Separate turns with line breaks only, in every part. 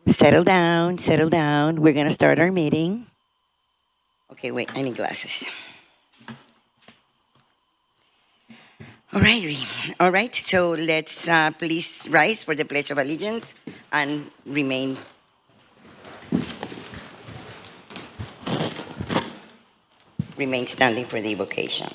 Settle down, settle down. We're going to start our meeting. Okay, wait, I need glasses. All right, so let's please rise for the Pledge of Allegiance and remain standing for the evocation.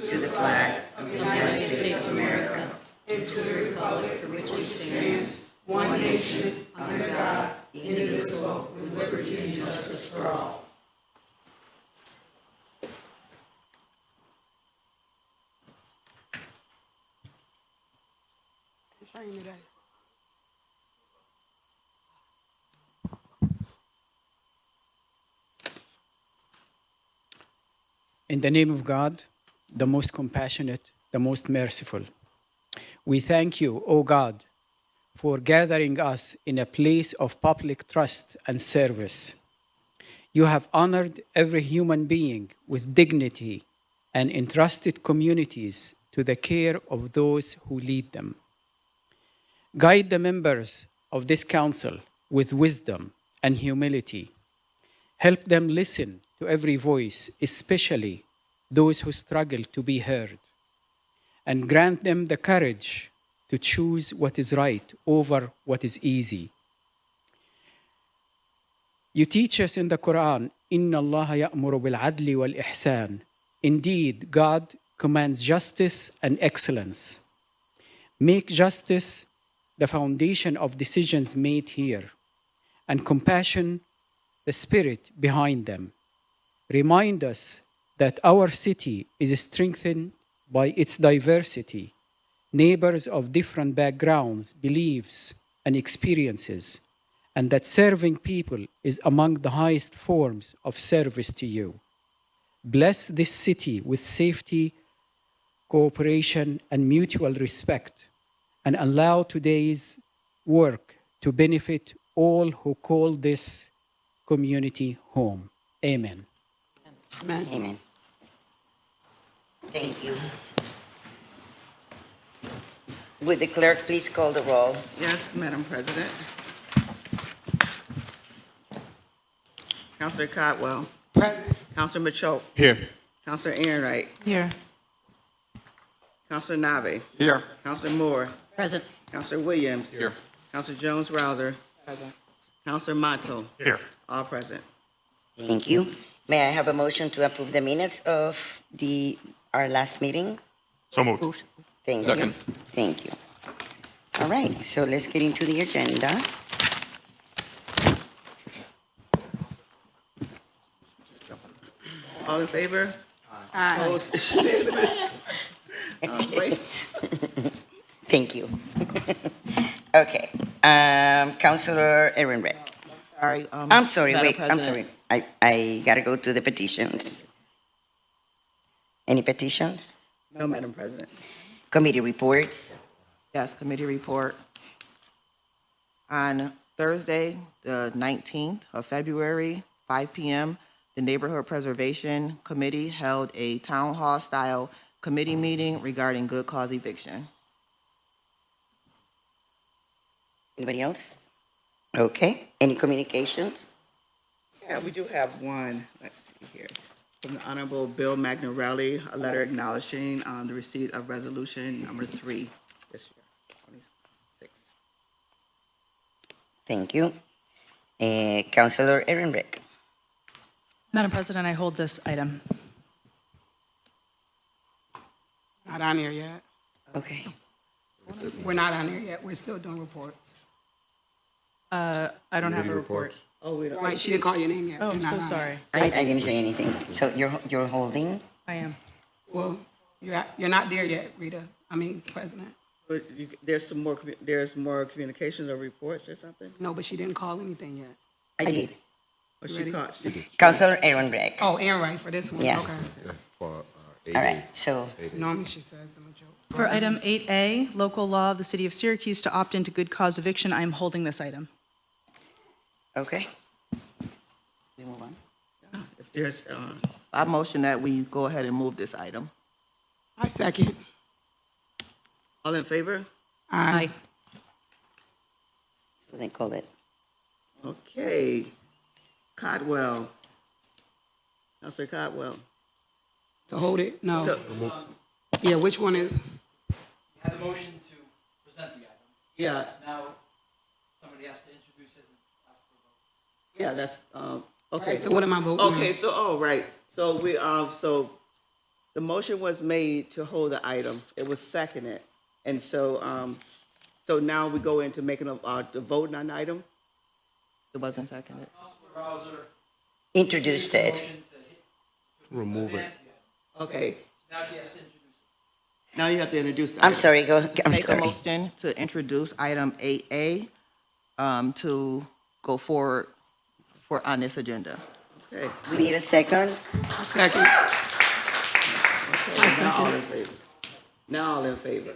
To the flag of the United States of America and to the republic for which it stands, one nation, under God, indivisible, with liberty and justice for all.
It's raining today.
In the name of God, the most compassionate, the most merciful, we thank you, O God, for gathering us in a place of public trust and service. You have honored every human being with dignity and entrusted communities to the care of those who lead them. Guide the members of this council with wisdom and humility. Help them listen to every voice, especially those who struggle to be heard, and grant them the courage to choose what is right over what is easy. You teach us in the Quran, إِنَّ اللَّهَ يَأْمُرُ بِالْعَدْلِ وَالْإِحْسَانِ. Indeed, God commands justice and excellence. Make justice the foundation of decisions made here, and compassion the spirit behind them. Remind us that our city is strengthened by its diversity, neighbors of different backgrounds, beliefs, and experiences, and that serving people is among the highest forms of service to you. Bless this city with safety, cooperation, and mutual respect, and allow today's work to benefit all who call this community home. Amen.
Amen.
Amen. Thank you. Would the clerk please call the roll?
Yes, Madam President. Councilor Codwell.
Present.
Councilor Machoke.
Here.
Councilor Ehrenreich.
Here.
Councilor Nave.
Here.
Councilor Moore.
Present.
Councilor Williams.
Here.
Councilor Jones-Rouser.
Present.
Councilor Mato.
Here.
All present.
Thank you. May I have a motion to approve the minutes of our last meeting?
So moved.
Thank
Second.
you. Thank you. All right, so let's get into the agenda.
All in favor?
Aye.
Opposed? It's unanimous. Wait.
Thank you. Okay, Councilor Ehrenreich.
Sorry.
I'm sorry,
Madam
wait, I'm
President.
sorry. I gotta go to the petitions. Any petitions?
No, Madam President.
Committee reports?
Yes, committee report. On Thursday, the 19th of February, 5 p.m., the Neighborhood Preservation Committee held a town hall-style committee meeting regarding good cause eviction.
Anybody else? Okay, any communications?
Yeah, we do have one. Let's see here. From the Honorable Bill Magnarelli, a letter acknowledging the receipt of resolution number 3 this year, 26.
Thank you. Councilor Ehrenreich.
Madam President, I hold this item.
Not on here yet.
Okay.
We're not on here yet. We're still doing reports.
I don't have a report.
Oh, we don't.
Right, she didn't call your name yet.
Oh,
We're
I'm
not
so
on it.
sorry.
I didn't say anything. So you're holding?
I am.
Well, you're not there yet, Rita. I mean, President.
But there's some more, there's more communications or reports or something?
No, but she didn't call anything yet.
I did.
Or she
Ready?
caught,
Councilor Ehrenreich.
Oh, Aaron, right, for this one.
Yeah.
Okay.
All right, so
Normally she says I'm a joke.
For item 8A, local law of the city of Syracuse to opt into good cause eviction, I am holding this item.
okay. We move on.
if there's,
I motion that we go ahead and move this item.
I second.
All in favor?
Aye.
So they call it.
Okay. Codwell. Counselor Codwell.
To hold it? No.
So-
Yeah, which one is?
You had the motion to present the item.
Yeah,
Now, somebody has to introduce it and ask for a vote.
yeah, that's, okay.
So what am I voting on?
Okay, so, oh, right. So we, so the motion was made to hold the item. It was seconded. And so, so now we go into making the vote on the item?
It wasn't seconded.
Introduced it.
Remove it.
Okay,
Now she has to introduce it.
now you have to introduce the
I'm
item.
sorry, go, I'm
Make a
sorry.
motion to introduce item 8A to go forward on this agenda.
Okay,
We need a second.
Second.
okay, now all in favor. Now all in favor.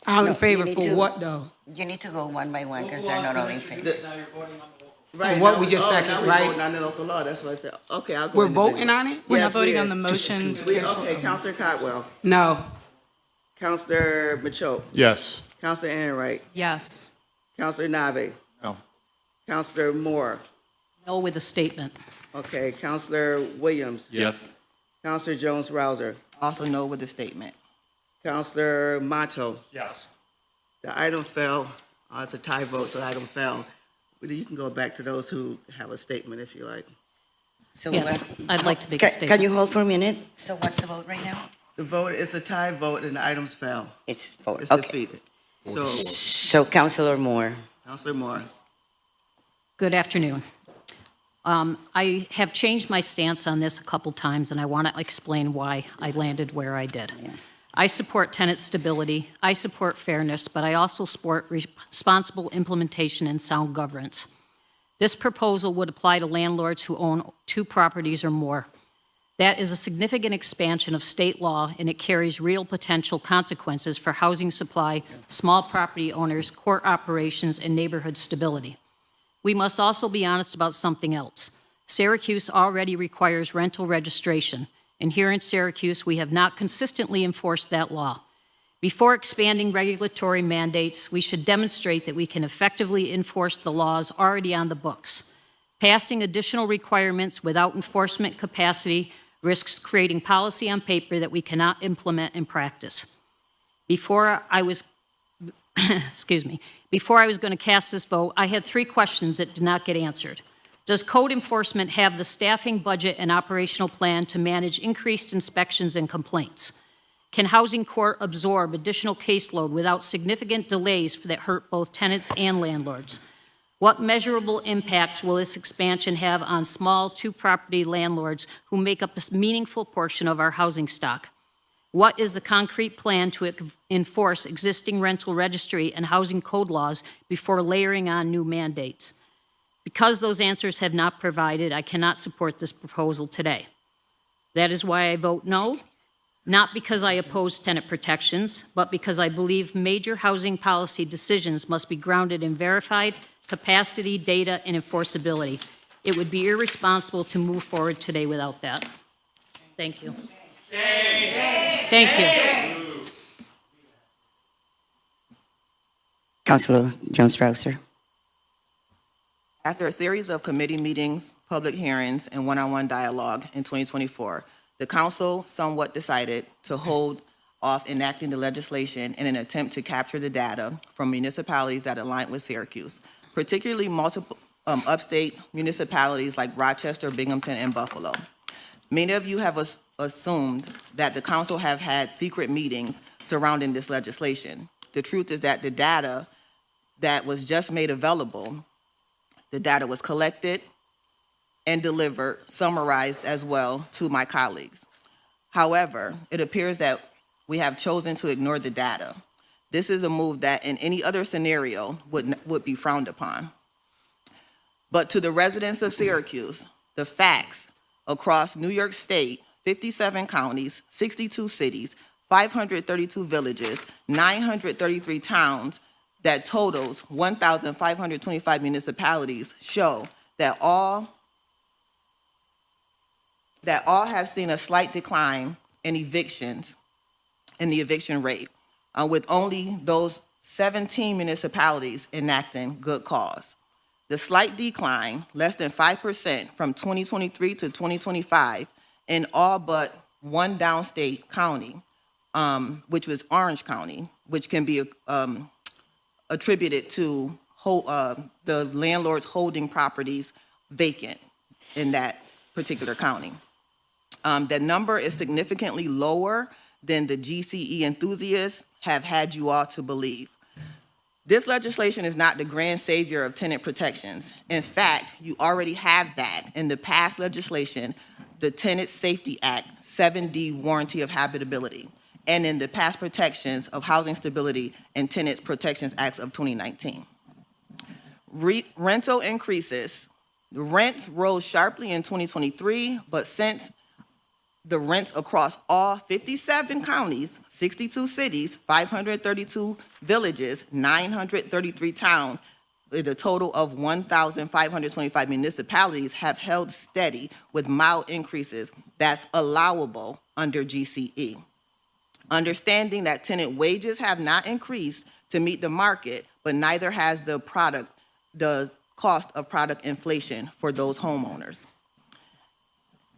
All
No,
in favor
you need
for
to-
what, though?
You need to go one by one because they're not all in favor.
Now you're voting on the local.
Right.
what
now
we just
now
seconded,
we're
right?
voting on the local law, that's what I said. Okay, I'll go.
We're
individual.
voting on it?
We're
Yes,
not voting
we
on
is.
the motion to
We,
carry
okay, Counselor Cotwell,
No.
Counselor Machoke,
Yes.
Counselor Enright,
Yes.
Counselor Nave,
No.
Counselor Moore,
No with a statement.
okay, Counselor Williams,
Yes.
Counselor Jones-Rouser,
Also no with the statement.
Counselor Mato.
Yes.
The item fell. It's a tie vote, so the item fell. But you can go back to those who have a statement if you like.
So
Yes,
what-
I'd like to make a
Can
statement.
you hold for a minute? So what's the vote right now?
The vote is a tie vote and the items fell.
It's vote,
It's
okay.
defeated. So,
So Counselor Moore.
Counselor Moore.
Good afternoon. I have changed my stance on this a couple times, and I want to explain why I landed where I did. I support tenant stability, I support fairness, but I also support responsible implementation and sound governance. This proposal would apply to landlords who own 2 properties or more. That is a significant expansion of state law, and it carries real potential consequences for housing supply, small property owners, court operations, and neighborhood stability. We must also be honest about something else. Syracuse already requires rental registration, and here in Syracuse, we have not consistently enforced that law. Before expanding regulatory mandates, we should demonstrate that we can effectively enforce the laws already on the books. Passing additional requirements without enforcement capacity risks creating policy on paper that we cannot implement in practice. Before I was going to cast this vote, I had 3 questions that did not get answered. Does code enforcement have the staffing, budget, and operational plan to manage increased inspections and complaints? Can housing court absorb additional caseload without significant delays that hurt both tenants and landlords? What measurable impact will this expansion have on small 2-property landlords who make up a meaningful portion of our housing stock? What is the concrete plan to enforce existing rental registry and housing code laws before layering on new mandates? Because those answers have not provided, I cannot support this proposal today. That is why I vote no, not because I oppose tenant protections, but because I believe major housing policy decisions must be grounded in verified capacity, data, and enforceability. It would be irresponsible to move forward today without that. Thank you. Thank you.
Counselor Jones-Rouser.
After a series of committee meetings, public hearings, and one-on-one dialogue in 2024, the council somewhat decided to hold off enacting the legislation in an attempt to capture the data from municipalities that align with Syracuse, particularly multiple upstate municipalities like Rochester, Binghamton, and Buffalo. Many of you have assumed that the council have had secret meetings surrounding this legislation. The truth is that the data that was just made available, the data was collected and delivered, summarized as well to my colleagues. However, it appears that we have chosen to ignore the data. This is a move that in any other scenario would be frowned upon. But to the residents of Syracuse, the facts across New York State, 57 counties, 62 cities, 532 villages, 933 towns, that totals 1,525 municipalities show that all have seen a slight decline in evictions, in the eviction rate. with only those 17 municipalities enacting good cause. The slight decline, less than 5% from 2023 to 2025, in all but one downstate county, which was Orange County, which can be attributed to the landlords holding properties vacant in that particular county. The number is significantly lower than the GCE enthusiasts have had you all to believe. This legislation is not the grand savior of tenant protections. In fact, you already have that in the past legislation, the Tenant Safety Act 7D Warranty of Habitability, and in the past protections of Housing Stability and Tenant Protections Acts of 2019. Rental increases. The rents rose sharply in 2023, but since the rents across all 57 counties, 62 cities, 532 villages, 933 towns, with a total of 1,525 municipalities have held steady with mild increases that's allowable under GCE. Understanding that tenant wages have not increased to meet the market, but neither has the cost of product inflation for those homeowners.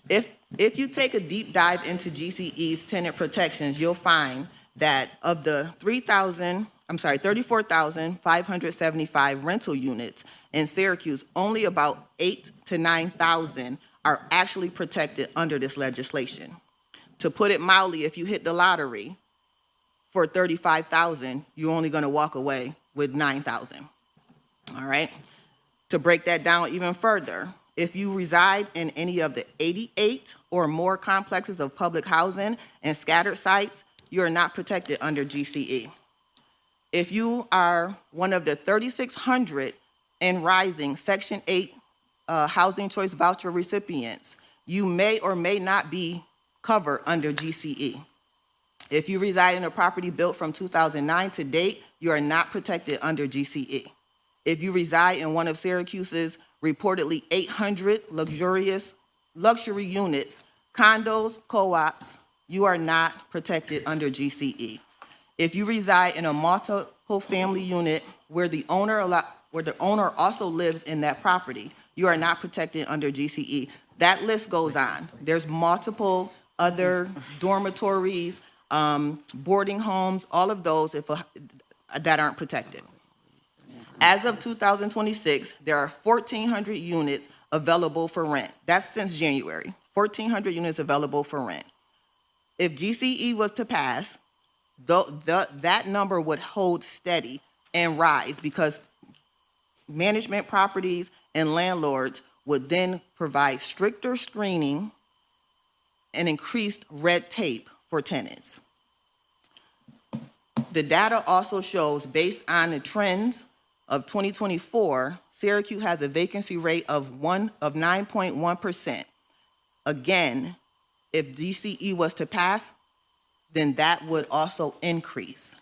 If you take a deep dive into GCE's tenant protections, you'll find that of the 34,575 rental units in Syracuse, only about 8,000 to 9,000 are actually protected under this legislation. To put it mildly, if you hit the lottery for 35,000, you're only going to walk away with 9,000. All right? To break that down even further, if you reside in any of the 88 or more complexes of public housing and scattered sites, you are not protected under GCE. If you are one of the 3,600 and rising Section 8 Housing Choice Voucher recipients, you may or may not be covered under GCE. If you reside in a property built from 2009 to date, you are not protected under GCE. If you reside in one of Syracuse's reportedly 800 luxury units, condos, co-ops, you are not protected under GCE. If you reside in a multiple family unit where the owner also lives in that property, you are not protected under GCE. That list goes on. There's multiple other dormitories, boarding homes, all of those that aren't protected. As of 2026, there are 1,400 units available for rent. That's since January, 1,400 units available for rent. If GCE was to pass, that number would hold steady and rise because management properties and landlords would then provide stricter screening and increased red tape for tenants. The data also shows, based on the trends of 2024, Syracuse has a vacancy rate of 9.1%. Again, if GCE was to pass, then that would also increase.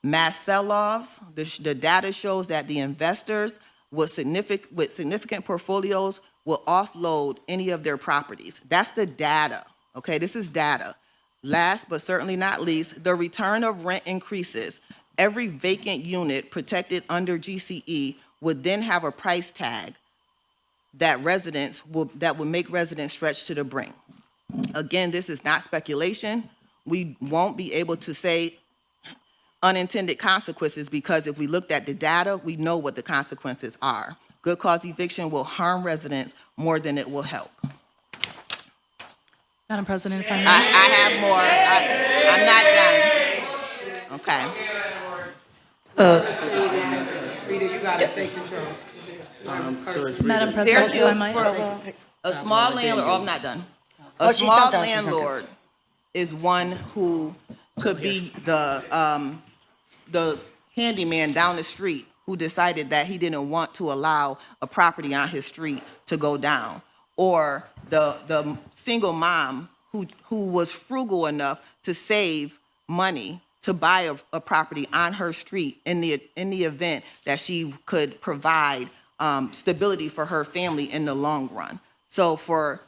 Mass sell-offs, the data shows that the investors with significant portfolios will offload any of their properties. That's the data, okay? This is data. Last but certainly not least, the return of rent increases. Every vacant unit protected under GCE would then have a price tag that would make residents stretch to the brink. Again, this is not speculation. We won't be able to say unintended consequences because if we looked at the data, we know what the consequences are. Good cause eviction will harm residents more than it will help.
Madam President, if I may.
I have more. I'm not done. Okay.
Rita, you gotta take control.
Madam President, if I might.
A small landlord, I'm not done. A
she's not
small
done, she's not done.
landlord is one who could be the handyman down the street who decided that he didn't want to allow a property on his street to go down. Or the single mom who was frugal enough to save money to buy a property on her street in the event that she could provide stability for her family in the long run. So for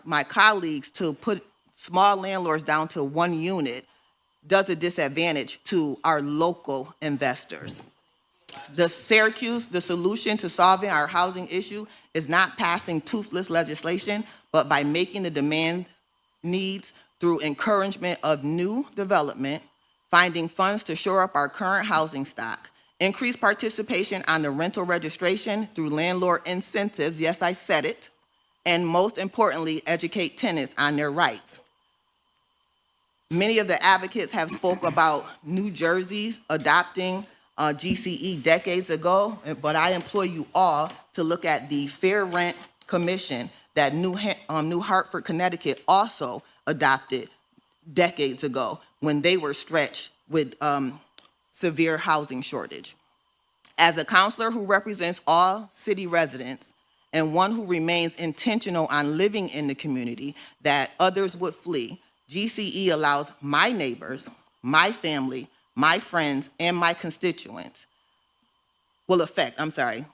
my colleagues to put small landlords down to one unit, does a disadvantage to our local investors. The solution to solving our housing issue is not passing toothless legislation, but by making the demand needs through encouragement of new development, finding funds to shore up our current housing stock, increase participation on the rental registration through landlord incentives, yes, I said it, and most importantly, educate tenants on their rights. Many of the advocates have spoke about New Jersey adopting GCE decades ago, but I implore you all to look at the Fair Rent Commission that New Hartford, Connecticut also adopted decades ago when they were stretched with severe housing shortage. As a counselor who represents all city residents and one who remains intentional on living in the community that others would flee, GCE allows my neighbors, my family, my friends, and my constituents will affect,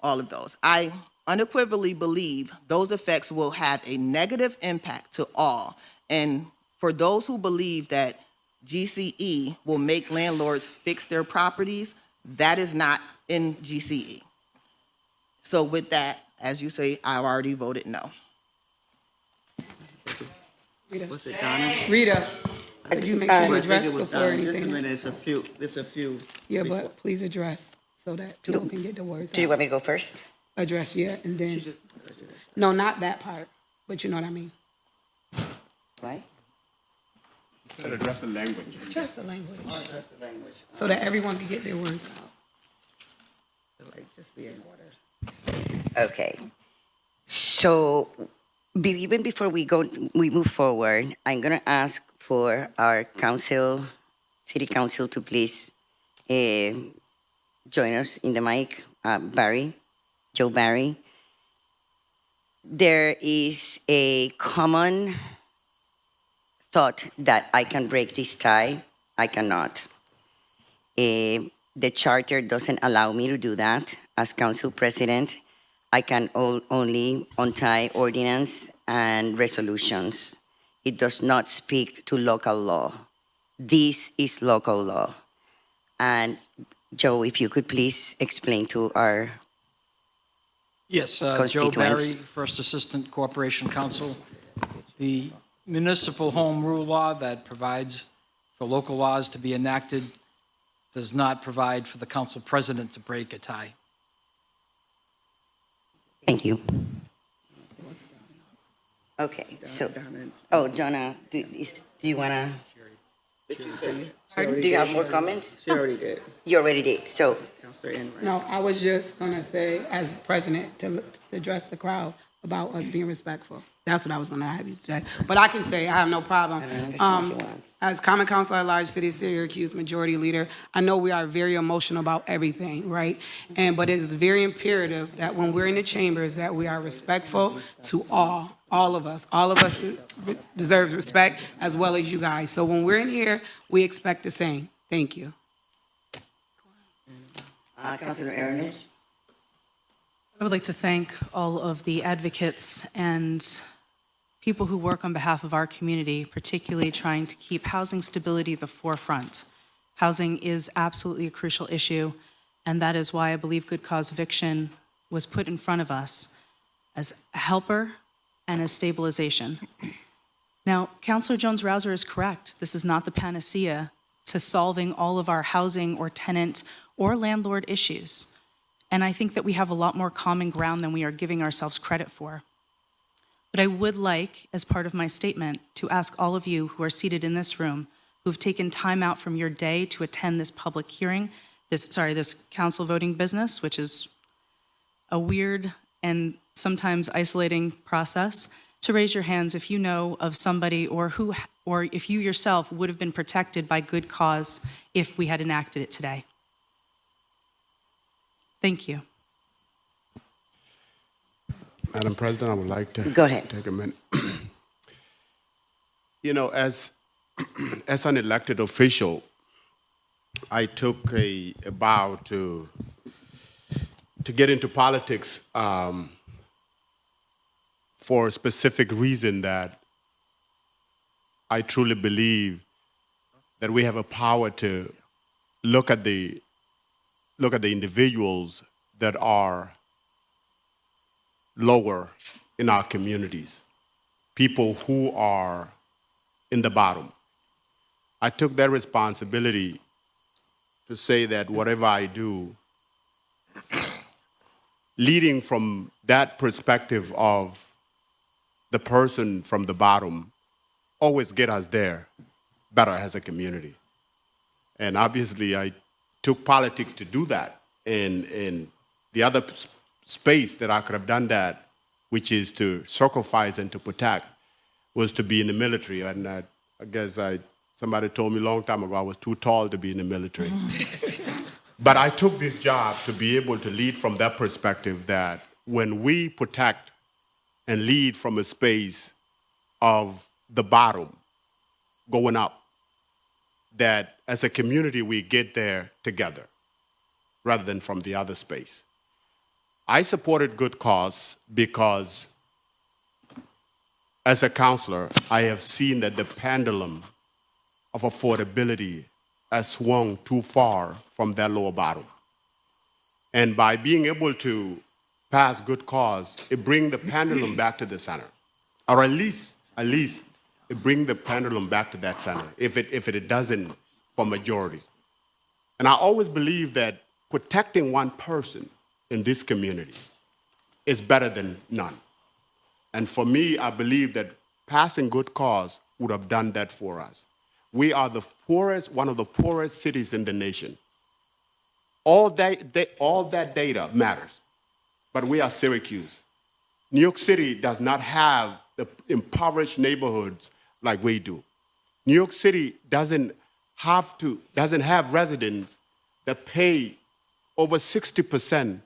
all of those. I unequivocally believe those effects will have a negative impact to all. And for those who believe that GCE will make landlords fix their properties, that is not in GCE. So with that, as you say, I already voted no.
Was it Donna?
Rita, could you make sure you
I think
address
it was
before
Donna. Just a
anything?
minute, there's a few.
Yeah,
before-
but please address so that people can get the words
Do you
out.
want me to go first?
Address, yeah, and then, no, not that part, but you know what I mean.
Right?
Address the language.
Address the language,
That's the language.
so that everyone can get their words out.
Like, just be in order.
Okay. So even before we move forward, I'm going to ask for our city council to please join us in the mic. Joe Barry. There is a common thought that I can break this tie. I cannot. The charter doesn't allow me to do that. As council president, I can only untie ordinance and resolutions. It does not speak to local law. This is local law. And Joe, if you could please explain to our
Yes, Joe
constituents.
Barry, First Assistant Corporation Counsel. The municipal home rule law that provides for local laws to be enacted does not provide for the council president to break a tie.
Thank you. Okay, so, Donna, do you want to, do you have more comments?
She already did.
You already did, so,
Counselor Enright.
No, I was just gonna say, as president, to address the crowd about us being respectful. That's what I was gonna have you say. But I can say, I have no problem. As Common Council at Large, City of Syracuse Majority Leader, I know we are very emotional about everything, right? But it is very imperative that when we're in the chambers, that we are respectful to all of us. All of us deserve respect, as well as you guys. So when we're in here, we expect the same. Thank you.
Councilor Ernest?
I would like to thank all of the advocates and people who work on behalf of our community, particularly trying to keep housing stability at the forefront. Housing is absolutely a crucial issue, and that is why I believe good cause eviction was put in front of us as a helper and as stabilization. Now, Councilor Jones-Rouser is correct. This is not the panacea to solving all of our housing or tenant or landlord issues. And I think that we have a lot more common ground than we are giving ourselves credit for. But I would like, as part of my statement, to ask all of you who are seated in this room, who've taken time out from your day to attend this public hearing, this council voting business, which is a weird and sometimes isolating process, to raise your hands if you know of somebody or if you yourself would have been protected by good cause if we had enacted it today. Thank you.
Madam President, I would like to
Go ahead.
take a minute. You know, as an elected official, I took a vow to get into politics for a specific reason, that I truly believe that we have a power to look at the individuals that are lower in our communities, people who are in the bottom. I took that responsibility to say that whatever I do, leading from that perspective of the person from the bottom, always get us there better as a community. And obviously, I took politics to do that. And the other space that I could have done that, which is to sacrifice and to protect, was to be in the military. And I guess somebody told me a long time ago I was too tall to be in the military. But I took this job to be able to lead from that perspective, that when we protect and lead from a space of the bottom going up, that as a community we get there together rather than from the other space. I supported good cause because as a counselor, I have seen that the pendulum of affordability has swung too far from that lower bottom. And by being able to pass good cause, it brings the pendulum back to the center. Or at least it brings the pendulum back to that center, if it doesn't for majority. And I always believe that protecting one person in this community is better than none. And for me, I believe that passing good cause would have done that for us. We are the poorest, one of the poorest cities in the nation. All that data matters, but we are Syracuse. New York City does not have the impoverished neighborhoods like we do. New York City doesn't have residents that pay over 60%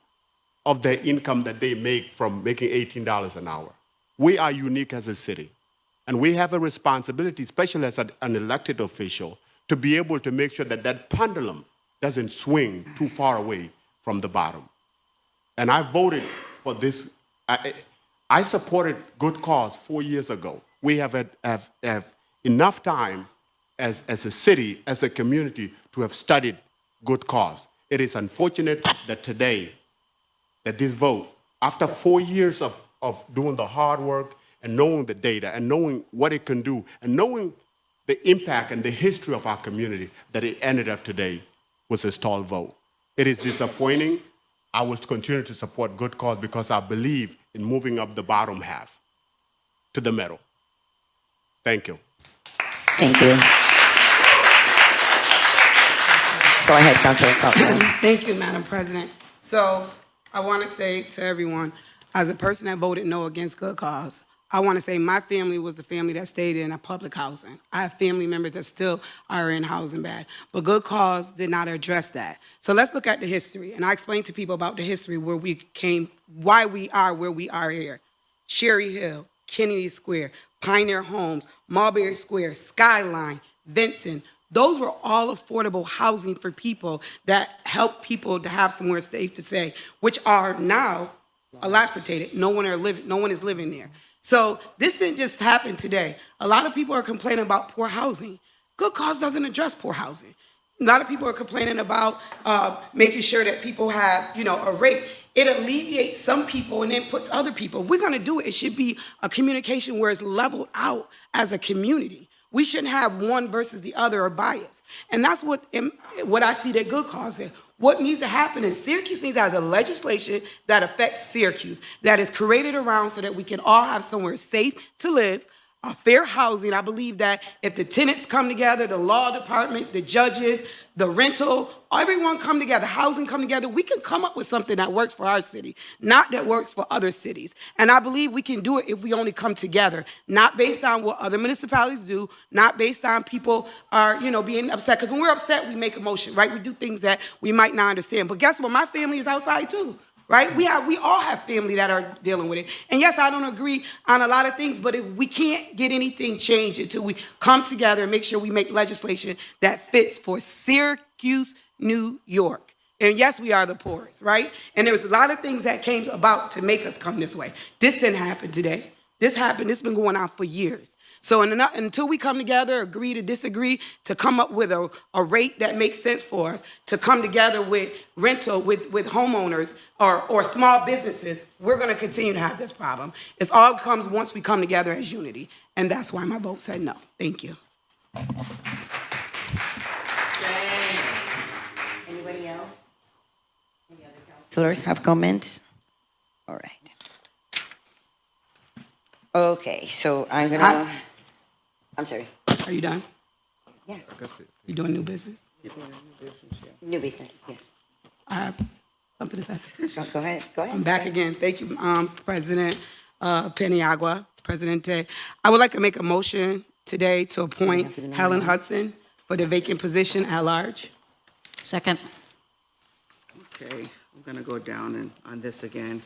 of their income that they make from making $18 an hour. We are unique as a city. And we have a responsibility, especially as an elected official, to be able to make sure that that pendulum doesn't swing too far away from the bottom. And I voted for this. I supported good cause 4 years ago. We have enough time as a city, as a community, to have studied good cause. It is unfortunate that today, that this vote, after 4 years of doing the hard work and knowing the data and knowing what it can do and knowing the impact and the history of our community, that it ended up today was a stalled vote. It is disappointing. I will continue to support good cause because I believe in moving up the bottom half to the middle. Thank you.
Thank you. Go ahead, Councilor Faulkner.
Thank you, Madam President. So I want to say to everyone, as a person that voted no against good cause, I want to say my family was the family that stayed in a public housing. I have family members that still are in housing bad, but good cause did not address that. So let's look at the history, and I explained to people about the history where we came, why we are where we are here. Sherry Hill, Kennedy Square, Pioneer Homes, Mulberry Square, Skyline, Vincent. Those were all affordable housing for people that help people to have somewhere safe to stay, which are now dilapidated. No one is living there. So this didn't just happen today. A lot of people are complaining about poor housing. Good cause doesn't address poor housing. A lot of people are complaining about making sure that people have, a rate. It alleviates some people and then puts other people. If we're going to do it, it should be a communication where it's leveled out as a community. We shouldn't have one versus the other or bias. And that's what I see that good cause is. What needs to happen is Syracuse needs to have a legislation that affects Syracuse, that is created around so that we can all have somewhere safe to live, a fair housing. I believe that if the tenants come together, the law department, the judges, the rental, everyone come together, housing come together, we can come up with something that works for our city, not that works for other cities. And I believe we can do it if we only come together, not based on what other municipalities do, not based on people are, being upset. Because when we're upset, we make a motion, right? We do things that we might not understand. But guess what? My family is outside too. Right? We all have family that are dealing with it. And yes, I don't agree on a lot of things, but if we can't get anything changed until we come together and make sure we make legislation that fits for Syracuse, New York. And yes, we are the poorest, right? And there's a lot of things that came about to make us come this way. This didn't happen today. This happened, it's been going on for years. So until we come together, agree to disagree, to come up with a rate that makes sense for us, to come together with rental, with homeowners or small businesses, we're going to continue to have this problem. It's all comes once we come together as unity. And that's why my vote said no. Thank you.
Anybody else? Any other councilors have comments? All right. Okay, so I'm sorry.
Are you done?
Yes,
You doing new business?
new business, yes.
I have something to say.
Go ahead, go ahead.
I'm back again. Thank you, President Paniagua, Presidente. I would like to make a motion today to appoint Helen Hudson for the vacant position at large.
Second.
Okay, I'm going to go down on this again.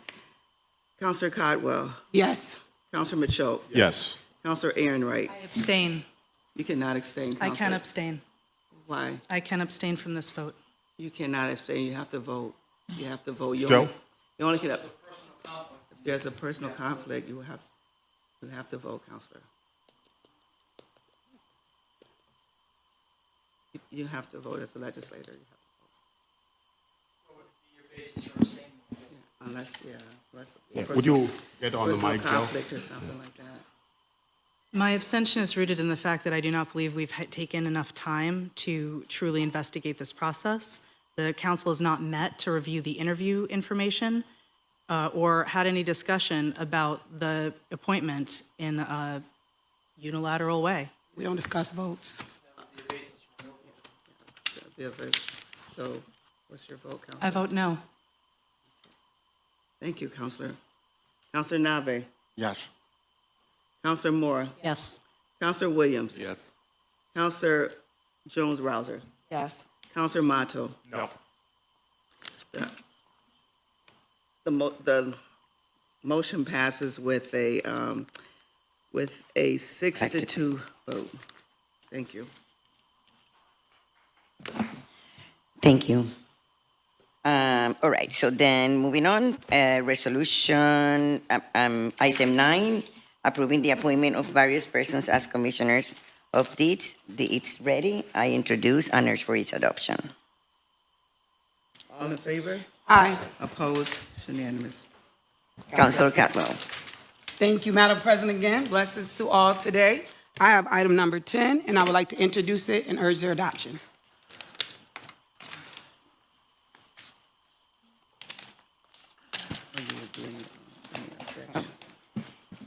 Counselor Codwell,
Yes.
Counselor Machoke,
Yes.
Counselor Aaron Wright.
I abstain.
You cannot abstain,
I
Counselor.
can abstain.
Why?
I can abstain from this vote.
You cannot abstain, you have to vote. You have to vote.
Joe?
You only can, if there's a personal conflict, you have to vote, Counselor. You have to vote as a legislator. You have to vote. Unless.
Would you get on the
Personal
mic, Joe?
conflict or something like that.
My abstention is rooted in the fact that I do not believe we've taken enough time to truly investigate this process. The council has not met to review the interview information or had any discussion about the appointment in a unilateral way.
We don't discuss votes.
So, what's your vote, Counselor?
I vote no.
Thank you, Counselor. Counselor Nave.
Yes.
Counselor Moore.
Yes.
Counselor Williams.
Yes.
Counselor Jones-Rouser.
Yes.
Counselor Mato.
No.
The motion passes with a 6-2 vote. Thank you.
Thank you. All right, so then moving on, resolution, item 9, approving the appointment of various persons as commissioners of deeds. It's ready. I introduce and urge for its adoption.
All in favor?
Aye.
Opposed? It's unanimous.
Councilor Catwell.
Thank you, Madam President, again. Blessings to all today. I have item number 10, and I would like to introduce it and urge their adoption.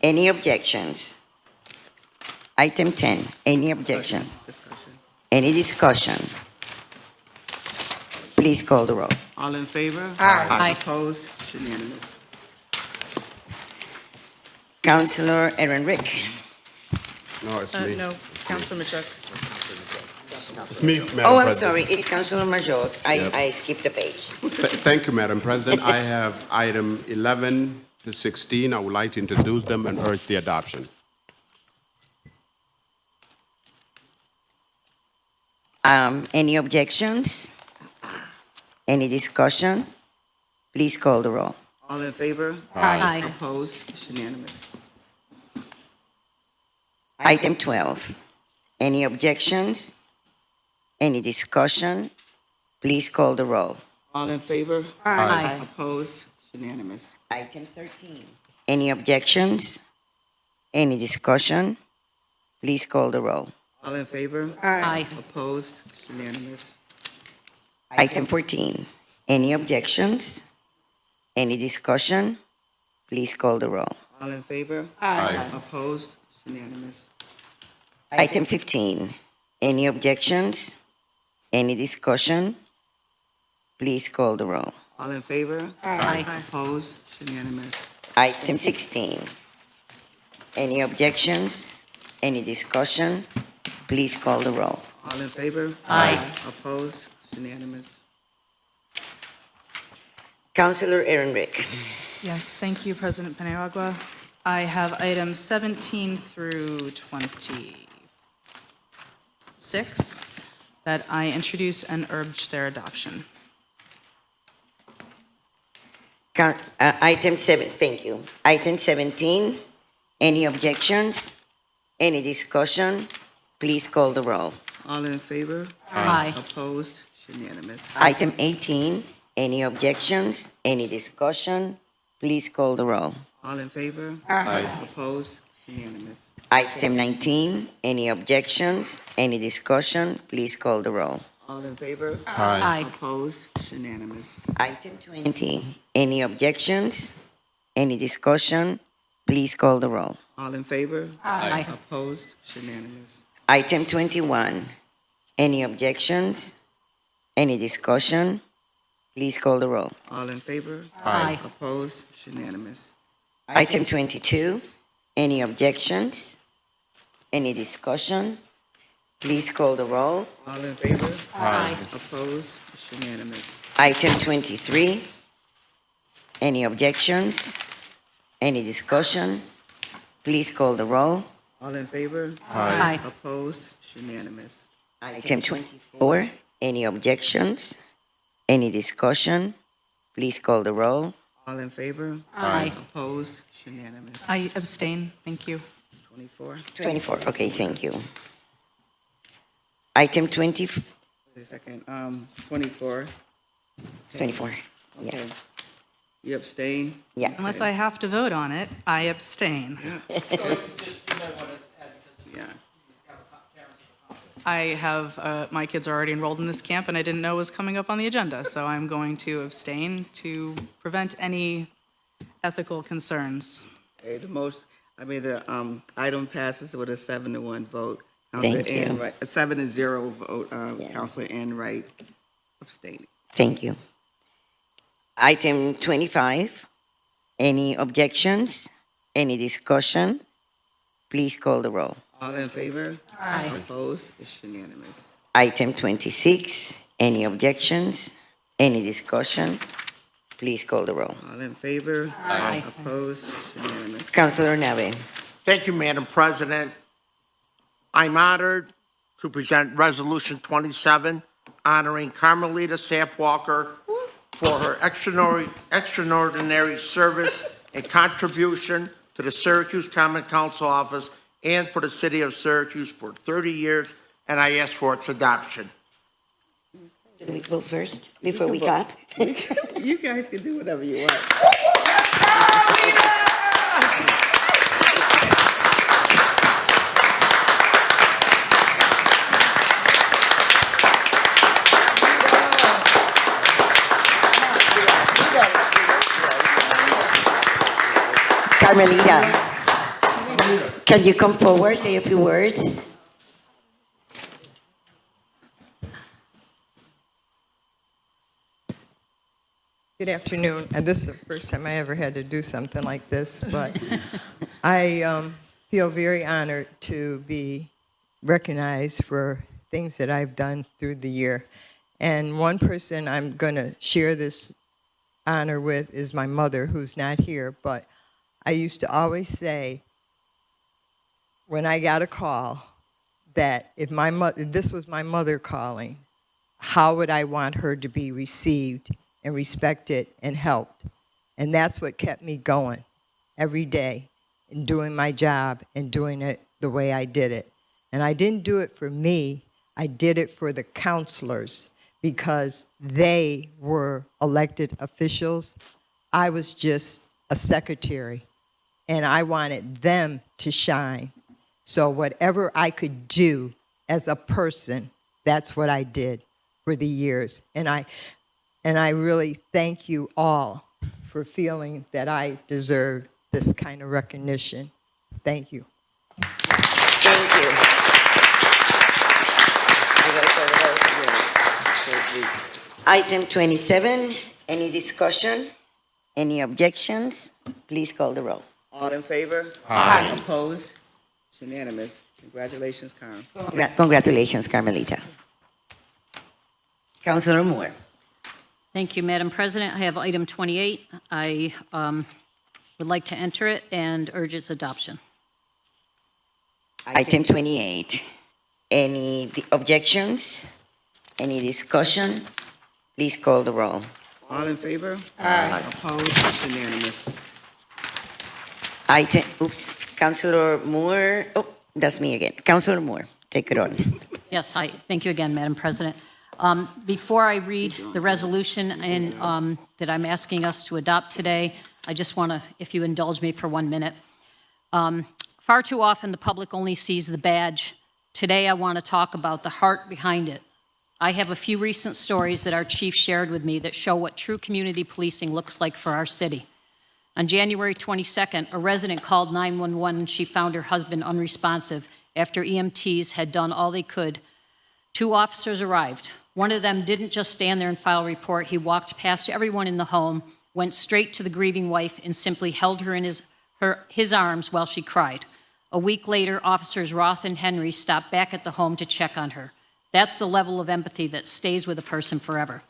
Any objections? Item 10, any objection?
Discussion.
Any discussion? Please call the roll.
All in favor?
Aye.
Opposed? It's unanimous.
Councilor Aaron Rick.
No, it's me.
No, it's Councilor Machoke.
It's me, Madam
Oh, I'm
President.
sorry, it's Councilor Major.
Yep.
I skipped a page.
Thank you, Madam President. I have item 11 to 16. I would like to introduce them and urge the adoption.
Any objections? Any discussion? Please call the roll.
All in favor?
Aye.
Opposed? It's unanimous.
Item 12, any objections? Any discussion? Please call the roll.
All in favor?
Aye.
Opposed? It's unanimous.
Item 13. Any objections? Any discussion? Please call the roll.
All in favor?
Aye.
Opposed? It's unanimous.
Item 14. Any objections? Any discussion? Please call the roll.
All in favor?
Aye.
Opposed? It's unanimous.
Item 15. Any objections? Any discussion? Please call the roll.
All in favor?
Aye.
Opposed? It's unanimous.
Item 16. Any objections? Any discussion? Please call the roll.
All in favor?
Aye.
Opposed? It's unanimous.
Councilor Aaron Rick.
Yes, thank you, President Paniagua. I have items 17 through 26 that I introduce and urge their adoption.
Item 7, thank you. Item 17, any objections? Any discussion? Please call the roll.
All in favor?
Aye.
Opposed? It's unanimous.
Item 18, any objections? Any discussion? Please call the roll.
All in favor? Aye. Opposed? Unanimous.
Item 19, any objections? Any discussion? Please call the roll.
All in favor?
Aye.
Opposed? It's unanimous.
Item 20, any objections? Any discussion? Please call the roll.
All in favor?
Aye.
Opposed? It's unanimous.
Item 21, any objections? Any discussion? Please call the roll.
All in favor?
Aye.
Opposed? It's unanimous.
Item 22, any objections? Any discussion? Please call the roll.
All in favor?
Aye.
Opposed? It's unanimous.
Item 23, any objections? Any discussion? Please call the roll.
All in favor?
Aye.
Opposed? It's unanimous.
Item 24, any objections? Any discussion? Please call the roll.
All in favor?
Aye.
Opposed? It's unanimous.
I abstain. Thank you.
24.
24, okay, thank you. Item 20,
Wait a second. 24.
24, yeah,
Okay. You abstain?
yeah.
Unless I have to vote on it, I abstain.
Yeah.
I have, my kids are already enrolled in this camp, and I didn't know it was coming up on the agenda, so I'm going to abstain to prevent any ethical concerns.
Okay, the item passes with a 7-1 vote.
Thank you.
Enright, a 7-0 vote,
Yeah.
Counselor Enright abstaining.
Thank you. Item 25, any objections? Any discussion? Please call the roll.
All in favor?
Aye.
Opposed? It's unanimous.
Item 26, any objections? Any discussion? Please call the roll.
All in favor?
Aye.
Opposed? It's unanimous.
Councilor Nave.
Thank you, Madam President. I'm honored to present Resolution 27, honoring Carmelita Walker for her extraordinary service and contribution to the Syracuse Common Council office and for the city of Syracuse for 30 years, and I ask for its adoption.
Do we vote first before we clap?
You guys can do whatever you want.
Carmelita, can you come forward, say a few words?
Good afternoon. And this is the first time I ever had to do something like this, but I feel very honored to be recognized for things that I've done through the year. And one person I'm going to share this honor with is my mother, who's not here, but I used to always say when I got a call that if this was my mother calling, how would I want her to be received and respected and helped? And that's what kept me going every day and doing my job and doing it the way I did it. And I didn't do it for me, I did it for the counselors because they were elected officials. I was just a secretary, and I wanted them to shine. So whatever I could do as a person, that's what I did for the years. And I really thank you all for feeling that I deserve this kind of recognition. Thank you.
Thank you. Item 27, any discussion? Any objections? Please call the roll.
All in favor? Aye. Opposed? It's unanimous. Congratulations, Carm.
Congratulations, Carmelita. Councilor Moore.
Thank you, Madam President. I have item 28. I would like to enter it and urge its adoption.
Item 28, any objections? Any discussion? Please call the roll.
All in favor? Aye. Opposed? It's unanimous.
Councilor Moore, That's me again. Councilor Moore, take it on.
Yes, hi. Thank you again, Madam President. Before I read the resolution that I'm asking us to adopt today, I just want to, if you indulge me for 1 minute. Far too often, the public only sees the badge. Today, I want to talk about the heart behind it. I have a few recent stories that our chief shared with me that show what true community policing looks like for our city. On January 22nd, a resident called 911 and she found her husband unresponsive after EMTs had done all they could. 2 officers arrived. One of them didn't just stand there and file a report. He walked past everyone in the home, went straight to the grieving wife, and simply held her in his arms while she cried. A week later, Officers Roth and Henry stopped back at the home to check on her. That's the level of empathy that stays with a person forever.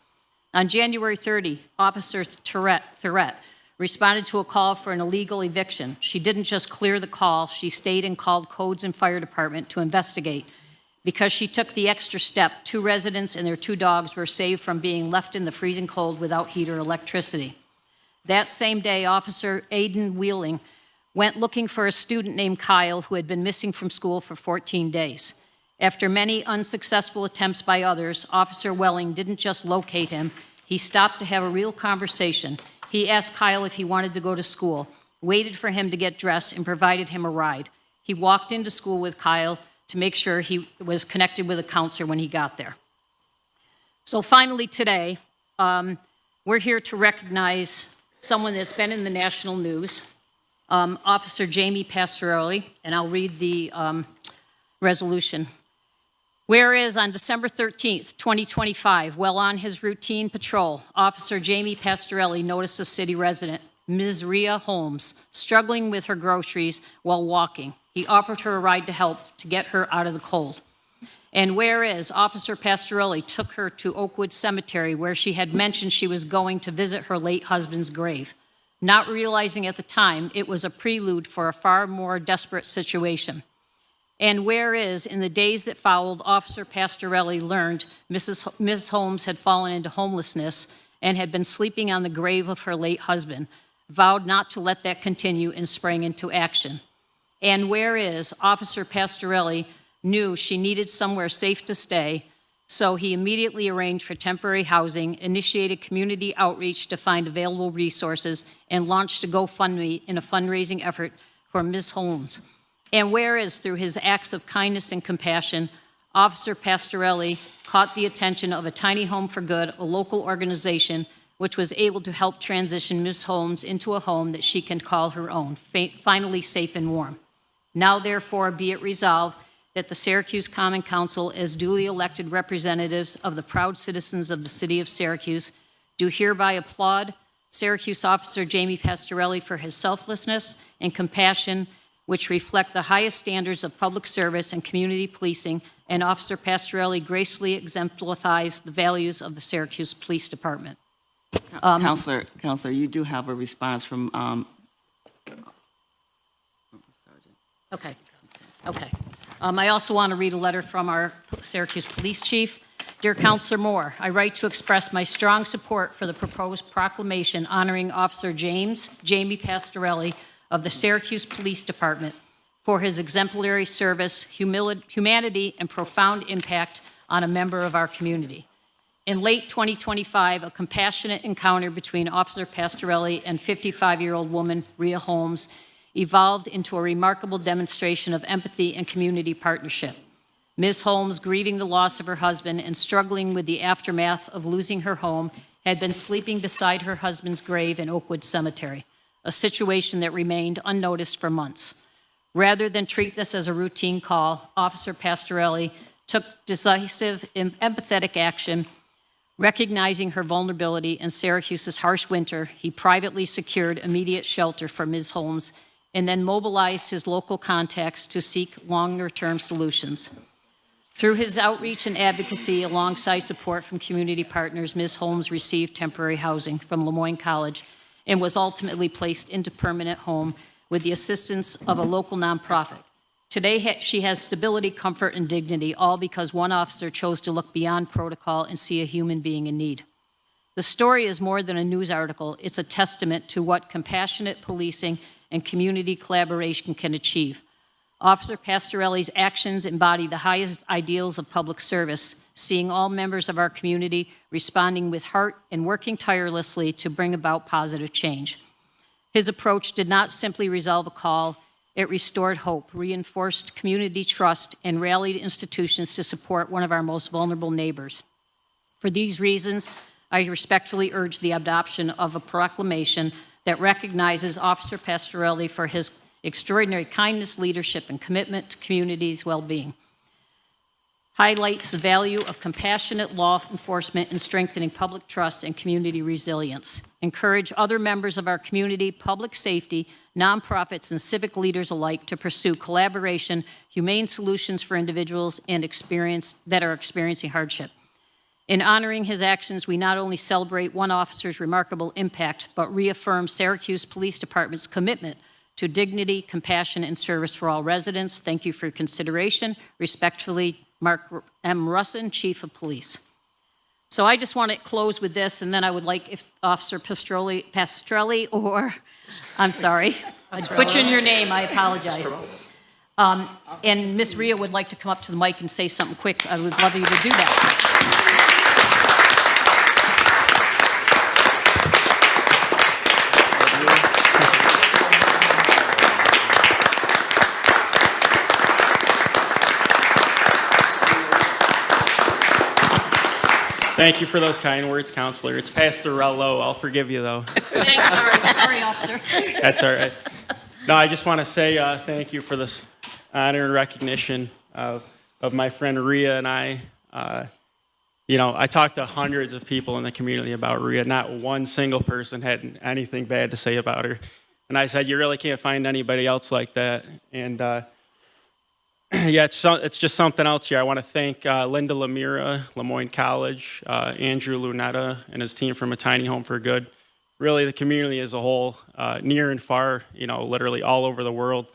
On January 30, Officer Thurette responded to a call for an illegal eviction. She didn't just clear the call, she stayed and called codes and fire department to investigate. Because she took the extra step, 2 residents and their 2 dogs were saved from being left in the freezing cold without heat or electricity. That same day, Officer Aiden Wheeling went looking for a student named Kyle who had been missing from school for 14 days. After many unsuccessful attempts by others, Officer Welling didn't just locate him, he stopped to have a real conversation. He asked Kyle if he wanted to go to school, waited for him to get dressed, and provided him a ride. He walked into school with Kyle to make sure he was connected with a counselor when he got there. So finally today, we're here to recognize someone that's been in the national news, Officer Jamie Pastorelli, and I'll read the resolution. Whereas on December 13th, 2025, while on his routine patrol, Officer Jamie Pastorelli noticed a city resident, Ms. Rhea Holmes, struggling with her groceries while walking. He offered her a ride to help to get her out of the cold. And whereas Officer Pastorelli took her to Oakwood Cemetery where she had mentioned she was going to visit her late husband's grave, not realizing at the time it was a prelude for a far more desperate situation. And whereas in the days that followed, Officer Pastorelli learned Ms. Holmes had fallen into homelessness and had been sleeping on the grave of her late husband, vowed not to let that continue and sprang into action. And whereas Officer Pastorelli knew she needed somewhere safe to stay, so he immediately arranged for temporary housing, initiated community outreach to find available resources, and launched a GoFundMe in a fundraising effort for Ms. Holmes. And whereas through his acts of kindness and compassion, Officer Pastorelli caught the attention of a Tiny Home for Good, a local organization which was able to help transition Ms. Holmes into a home that she can call her own, finally safe and warm. Now, therefore, be it resolved that the Syracuse Common Council, as duly elected representatives of the proud citizens of the city of Syracuse, do hereby applaud Syracuse Officer Jamie Pastorelli for his selflessness and compassion, which reflect the highest standards of public service and community policing, and Officer Pastorelli gracefully exemplifies the values of the Syracuse Police Department.
Counselor, you do have a response from
Okay. I also want to read a letter from our Syracuse Police Chief. Dear Councilor Moore, I write to express my strong support for the proposed proclamation honoring Officer Jamie Pastorelli of the Syracuse Police Department for his exemplary service, humanity, and profound impact on a member of our community. In late 2025, a compassionate encounter between Officer Pastorelli and 55-year-old woman Rhea Holmes evolved into a remarkable demonstration of empathy and community partnership. Ms. Holmes, grieving the loss of her husband and struggling with the aftermath of losing her home, had been sleeping beside her husband's grave in Oakwood Cemetery, a situation that remained unnoticed for months. Rather than treat this as a routine call, Officer Pastorelli took decisive and empathetic action. Recognizing her vulnerability in Syracuse's harsh winter, he privately secured immediate shelter for Ms. Holmes and then mobilized his local contacts to seek longer-term solutions. Through his outreach and advocacy alongside support from community partners, Ms. Holmes received temporary housing from Lemoyne College and was ultimately placed into permanent home with the assistance of a local nonprofit. Today, she has stability, comfort, and dignity, all because one officer chose to look beyond protocol and see a human being in need. The story is more than a news article. It's a testament to what compassionate policing and community collaboration can achieve. Officer Pastorelli's actions embody the highest ideals of public service, seeing all members of our community responding with heart and working tirelessly to bring about positive change. His approach did not simply resolve a call, it restored hope, reinforced community trust, and rallied institutions to support one of our most vulnerable neighbors. For these reasons, I respectfully urge the adoption of a proclamation that recognizes Officer Pastorelli for his extraordinary kindness, leadership, and commitment to communities' well-being. Highlights the value of compassionate law enforcement in strengthening public trust and community resilience. Encourage other members of our community, public safety, nonprofits, and civic leaders alike to pursue collaboration, humane solutions for individuals that are experiencing hardship. In honoring his actions, we not only celebrate one officer's remarkable impact, but reaffirm Syracuse Police Department's commitment to dignity, compassion, and service for all residents. Thank you for your consideration. Respectfully, Mark M. Russin, Chief of Police. So I just want to close with this, and then I would like if Officer Pastorelli or, I'm sorry, I butchered your name, I apologize. And Ms. Rhea would like to come up to the mic and say something quick. I would love you to do that.
Thank you for those kind words, Counselor. It's Pastorello. I'll forgive you, though.
Sorry, Officer.
That's all right. No, I just want to say thank you for this honor and recognition of my friend Rhea and I. I talked to hundreds of people in the community about Rhea. Not one single person had anything bad to say about her. And I said, you really can't find anybody else like that. And yeah, it's just something else here. I want to thank Linda Lemira, Lemoyne College, Andrew Lunetta, and his team from A Tiny Home for Good. Really, the community as a whole, near and far, literally all over the world,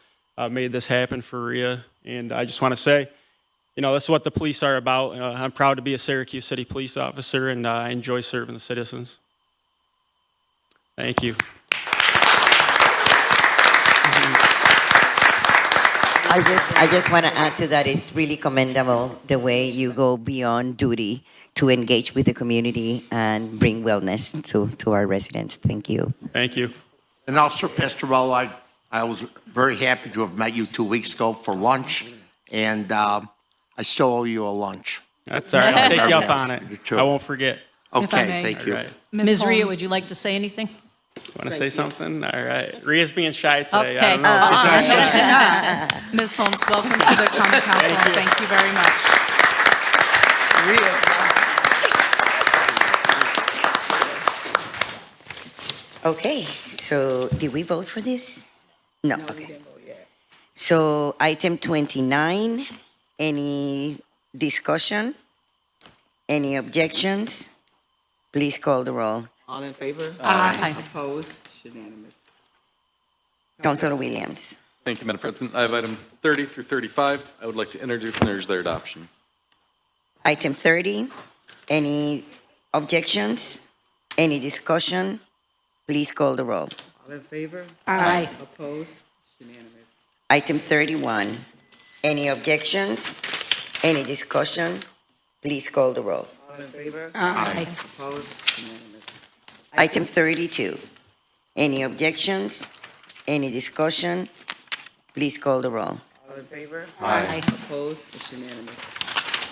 made this happen for Rhea. And I just want to say, this is what the police are about. I'm proud to be a Syracuse City police officer, and I enjoy serving the citizens. Thank you.
I just want to add to that, it's really commendable the way you go beyond duty to engage with the community and bring wellness to our residents. Thank you.
Thank you.
And Officer Pastorello, I was very happy to have met you 2 weeks ago for lunch, and I still owe you a lunch.
That's all right. I'll take you up on it. I won't forget.
Okay, thank you.
All right.
Ms. Rhea, would you like to say anything?
Want to say something? All right. Rhea's being shy today.
Okay.
I don't know if she's not.
Ms. Holmes, welcome to the Common Council, and thank you very much.
Okay, so did we vote for this? No, okay. So item 29, any discussion? Any objections? Please call the roll.
All in favor?
Aye.
Opposed? Unanimous.
Councilor Williams.
Thank you, Madam President. I have items 30 through 35. I would like to introduce and urge their adoption.
Item 30, any objections? Any discussion? Please call the roll.
All in favor?
Aye.
Opposed? Unanimous.
Item 31, any objections? Any discussion? Please call the roll.
All in favor?
Aye.
Opposed? Unanimous.
Item 32, any objections? Any discussion? Please call the roll.
All in favor?
Aye.
Opposed? It's unanimous.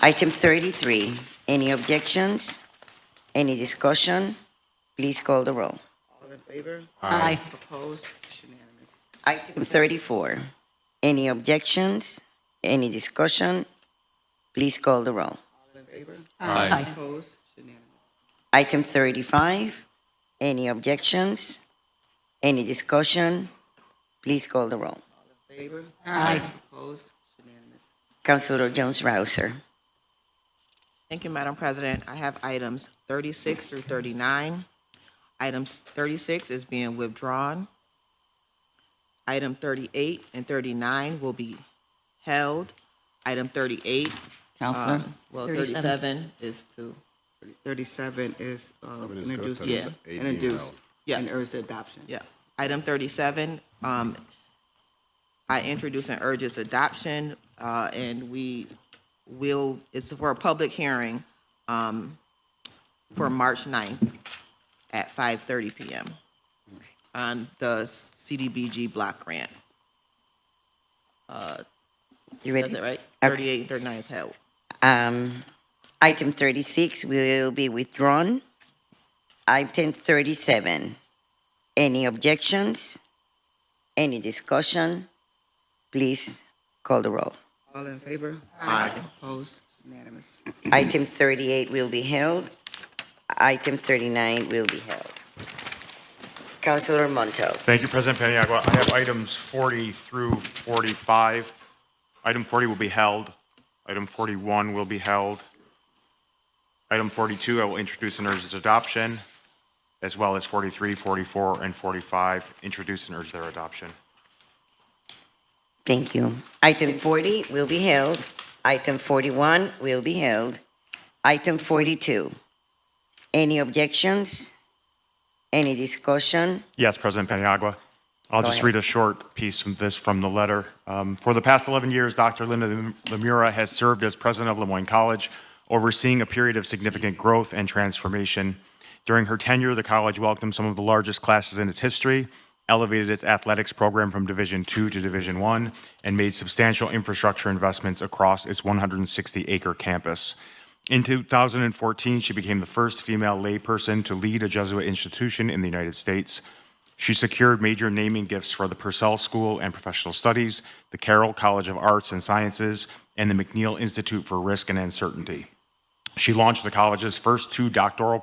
Item 33, any objections? Any discussion? Please call the roll.
All in favor?
Aye.
Opposed? It's unanimous.
Item 34, any objections? Any discussion? Please call the roll.
All in favor?
Aye.
Opposed? It's unanimous.
Item 35, any objections? Any discussion? Please call the roll.
All in favor?
Aye.
Opposed? It's unanimous.
Councilor Jones-Rouser.
Thank you, Madam President. I have items 36 through 39. Item 36 is being withdrawn. Item 38 and 39 will be held. Item 38.
Counselor?
Well,
37.
37 is to,
37 is introduced.
Yeah.
Introduced.
Yeah.
And urged adoption.
yeah. Item 37 I introduce and urge its adoption, and it's for a public hearing for March 9th at 5:30 p.m. on the CDBG block grant.
You ready?
That's it, right?
Okay.
38 and 39 is held.
Item 36 will be withdrawn. Item 37. Any objections? Any discussion? Please call the roll.
All in favor? Aye. Opposed? Unanimous.
Item 38 will be held. Item 39 will be held. Councilor Monto.
Thank you, President Paniagua. I have items 40 through 45. Item 40 will be held. Item 41 will be held. Item 42, I will introduce and urge its adoption, as well as 43, 44, and 45, introduce and urge their adoption.
Thank you. Item 40 will be held. Item 41 will be held. Item 42. Any objections? Any discussion?
Yes, President Paniagua. I'll just read a short piece from the letter. For the past 11 years, Dr. Linda Lemura has served as president of Lemoyne College, overseeing a period of significant growth and transformation. During her tenure, the college welcomed some of the largest classes in its history, elevated its athletics program from Division II to Division I, and made substantial infrastructure investments across its 160-acre campus. In 2014, she became the first female layperson to lead a Jesuit institution in the United States. She secured major naming gifts for the Purcell School and Professional Studies, the Carroll College of Arts and Sciences, and the McNeil Institute for Risk and Uncertainty. She launched the college's first 2 doctoral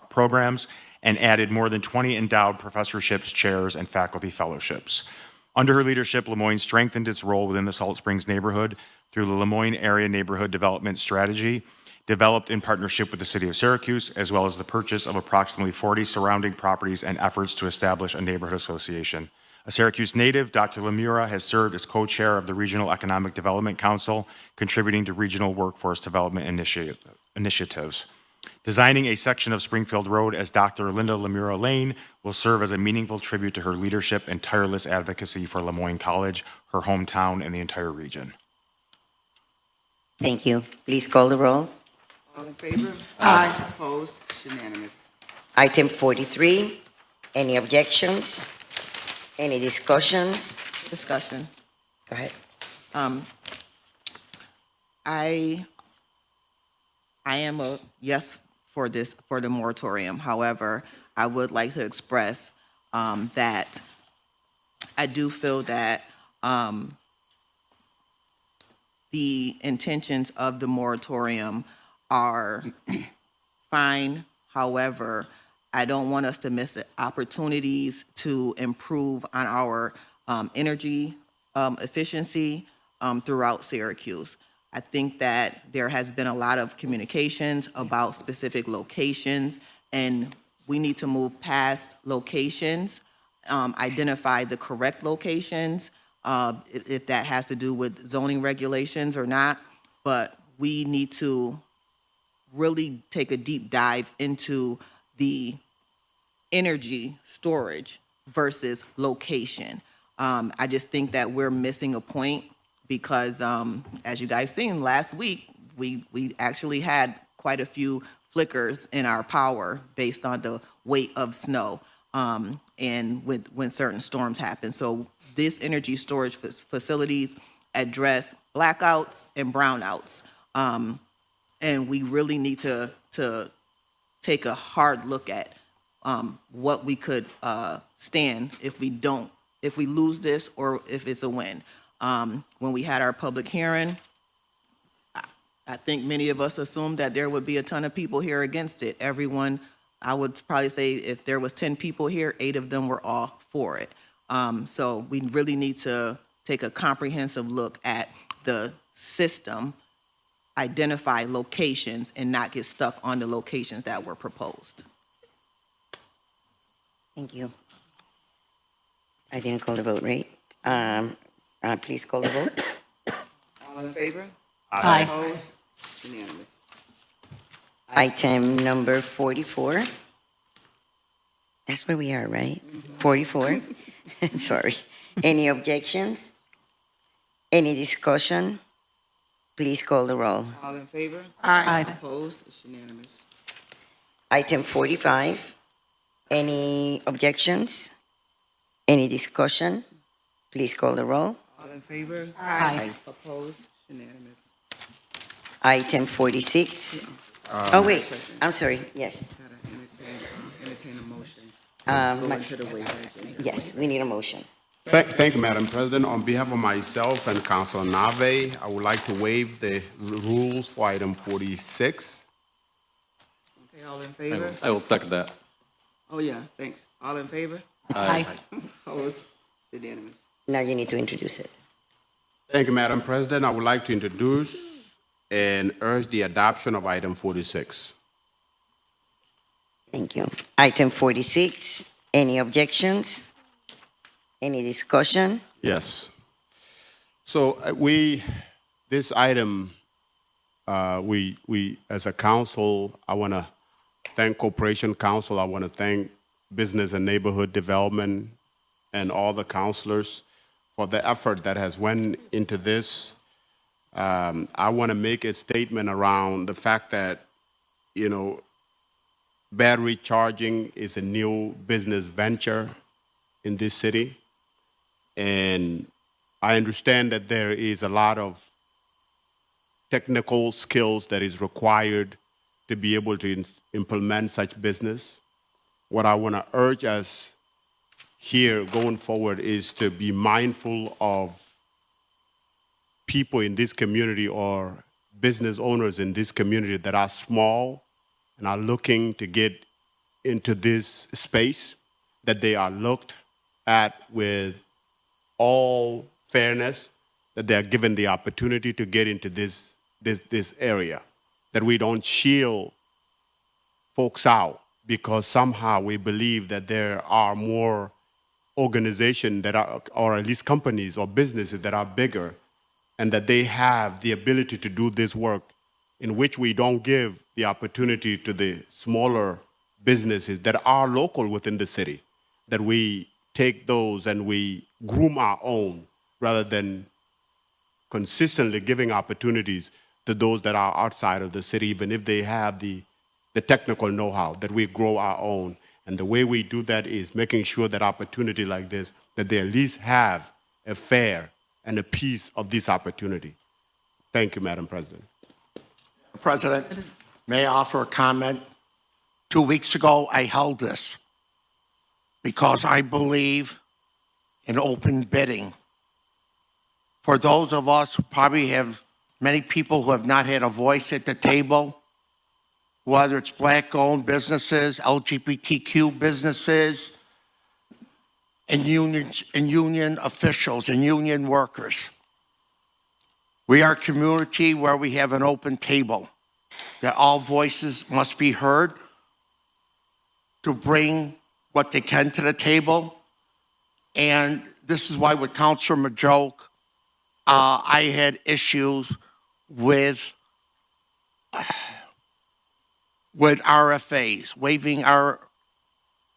programs and added more than 20 endowed professorships, chairs, and faculty fellowships. Under her leadership, Lemoyne strengthened its role within the Salt Springs neighborhood through the Lemoyne Area Neighborhood Development Strategy, developed in partnership with the city of Syracuse, as well as the purchase of approximately 40 surrounding properties and efforts to establish a neighborhood association. A Syracuse native, Dr. Lemura has served as co-chair of the Regional Economic Development Council, contributing to regional workforce development initiatives. Designing a section of Springfield Road as Dr. Linda Lemura Lane will serve as a meaningful tribute to her leadership and tireless advocacy for Lemoyne College, her hometown, and the entire region.
Thank you. Please call the roll.
All in favor? Aye. Opposed? Unanimous.
Item 43. Any objections? Any discussions?
Discussion.
Go ahead.
I am a yes for the moratorium. However, I would like to express that I do feel that the intentions of the moratorium are fine. However, I don't want us to miss opportunities to improve on our energy efficiency throughout Syracuse. I think that there has been a lot of communications about specific locations, and we need to move past locations, identify the correct locations, if that has to do with zoning regulations or not, but we need to really take a deep dive into the energy storage versus location. I just think that we're missing a point because, as you guys seen last week, we actually had quite a few flickers in our power based on the weight of snow and when certain storms happen. So this energy storage facilities address blackouts and brownouts. And we really need to take a hard look at what we could stand if we lose this or if it's a win. When we had our public hearing, I think many of us assumed that there would be a ton of people here against it. Everyone, I would probably say if there was 10 people here, 8 of them were all for it. So we really need to take a comprehensive look at the system, identify locations, and not get stuck on the locations that were proposed.
Thank you. I didn't call the vote, right? Please call the vote.
All in favor?
Aye.
Opposed? Unanimous.
Item number 44. That's where we are, right? 44. I'm sorry. Any objections? Any discussion? Please call the roll.
All in favor?
Aye.
Opposed? It's unanimous.
Item 45. Any objections? Any discussion? Please call the roll.
All in favor?
Aye.
Opposed? Unanimous.
Item 46. Oh, wait, I'm sorry, yes.
Gotta entertain a motion. Go
My-
into the waiver agenda.
Yes, we need a motion.
Thank you, Madam President. On behalf of myself and Councilor Nave, I would like to waive the rules for item 46.
Okay, all in favor?
I will second that.
Oh, yeah, thanks. All in favor?
Aye.
Opposed? Unanimous.
Now you need to introduce it.
Thank you, Madam President. I would like to introduce and urge the adoption of item 46.
Thank you. Item 46, any objections? Any discussion?
Yes. So this item, we as a council, I want to thank Corporation Council. I want to thank Business and Neighborhood Development and all the councilors for the effort that has went into this. I want to make a statement around the fact that, battery charging is a new business venture in this city. And I understand that there is a lot of technical skills that is required to be able to implement such business. What I want to urge us here going forward is to be mindful of people in this community or business owners in this community that are small and are looking to get into this space, that they are looked at with all fairness, that they are given the opportunity to get into this area, that we don't shield folks out because somehow we believe that there are more organizations that are, or at least companies or businesses that are bigger and that they have the ability to do this work, in which we don't give the opportunity to the smaller businesses that are local within the city, that we take those and we groom our own rather than consistently giving opportunities to those that are outside of the city, even if they have the technical know-how, that we grow our own. And the way we do that is making sure that opportunity like this, that they at least have a fair and a piece of this opportunity. Thank you, Madam President.
President, may I offer a comment? 2 weeks ago, I held this because I believe in open bidding. For those of us who probably have many people who have not had a voice at the table, whether it's black-owned businesses, LGBTQ businesses, and union officials and union workers. We are a community where we have an open table, that all voices must be heard to bring what they can to the table. And this is why with Councilor Majoke, I had issues with RFAs, waiving our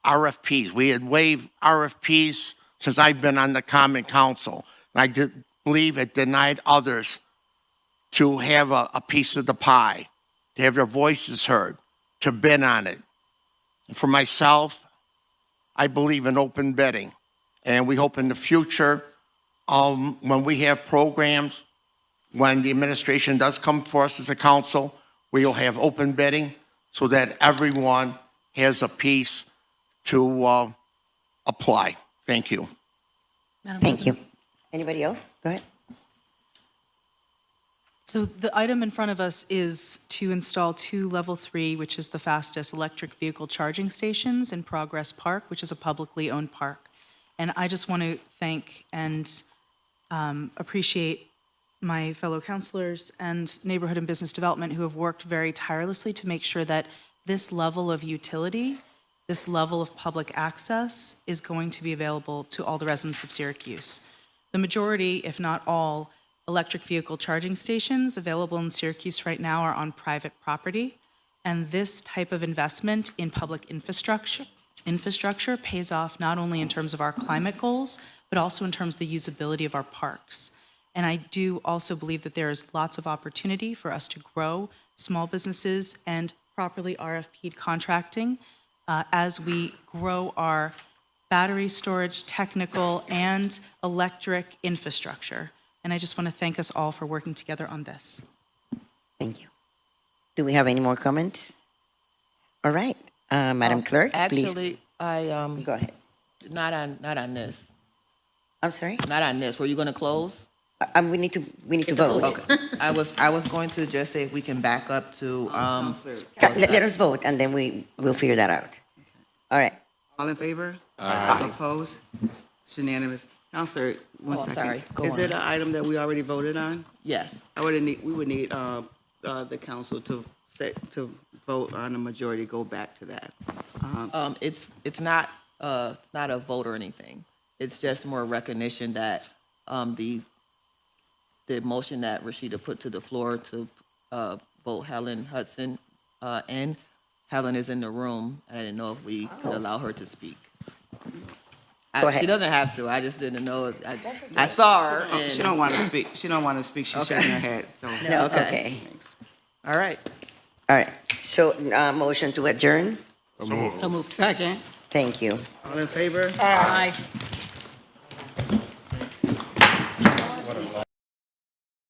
RFPs. We had waived RFPs since I've been on the Common Council. And I believe it denied others to have a piece of the pie, to have their voices heard, to bid on it. And for myself, I believe in open bidding. And we hope in the future, when we have programs, when the administration does come for us as a council, we will have open bidding so that everyone has a piece to apply. Thank you.
Thank you. Anybody else? Go ahead.
So the item in front of us is to install 2 Level 3, which is the fastest electric vehicle charging stations in Progress Park, which is a publicly owned park. And I just want to thank and appreciate my fellow councilors and neighborhood and business development who have worked very tirelessly to make sure that this level of utility, this level of public access is going to be available to all the residents of Syracuse. The majority, if not all, electric vehicle charging stations available in Syracuse right now are on private property, and this type of investment in public infrastructure pays off not only in terms of our climate goals, but also in terms of the usability of our parks. And I do also believe that there is lots of opportunity for us to grow small businesses and properly RFP'd contracting as we grow our battery storage, technical, and electric infrastructure. And I just want to thank us all for working together on this.
Thank you. Do we have any more comments? All right, Madam Clerk, please.
Actually, I,
Go ahead.
not on this.
I'm sorry?
Not on this. Were you going to close?
We need to vote.
Okay. I was going to just say if we can back up to,
Let us vote, and then we'll figure that out. All right.
All in favor? Aye. Opposed? It's unanimous. Counselor, one
I'm
second.
sorry. Go
Is
on.
it an item that we already voted on?
yes.
We would need the council to vote on a majority, go back to that.
It's not a vote or anything. It's just more recognition that the motion that Rashida put to the floor to vote Helen Hudson in. Helen is in the room, and I didn't know if we could allow her to speak.
Go ahead.
She doesn't have to. I just didn't know. I saw her.
Oh, she don't want to speak. She don't want to speak. She's shaking her head. So.
No, okay.
All right.
All right. So, motion to adjourn?
So moved.
Second.
Thank you.
All in favor?
Aye.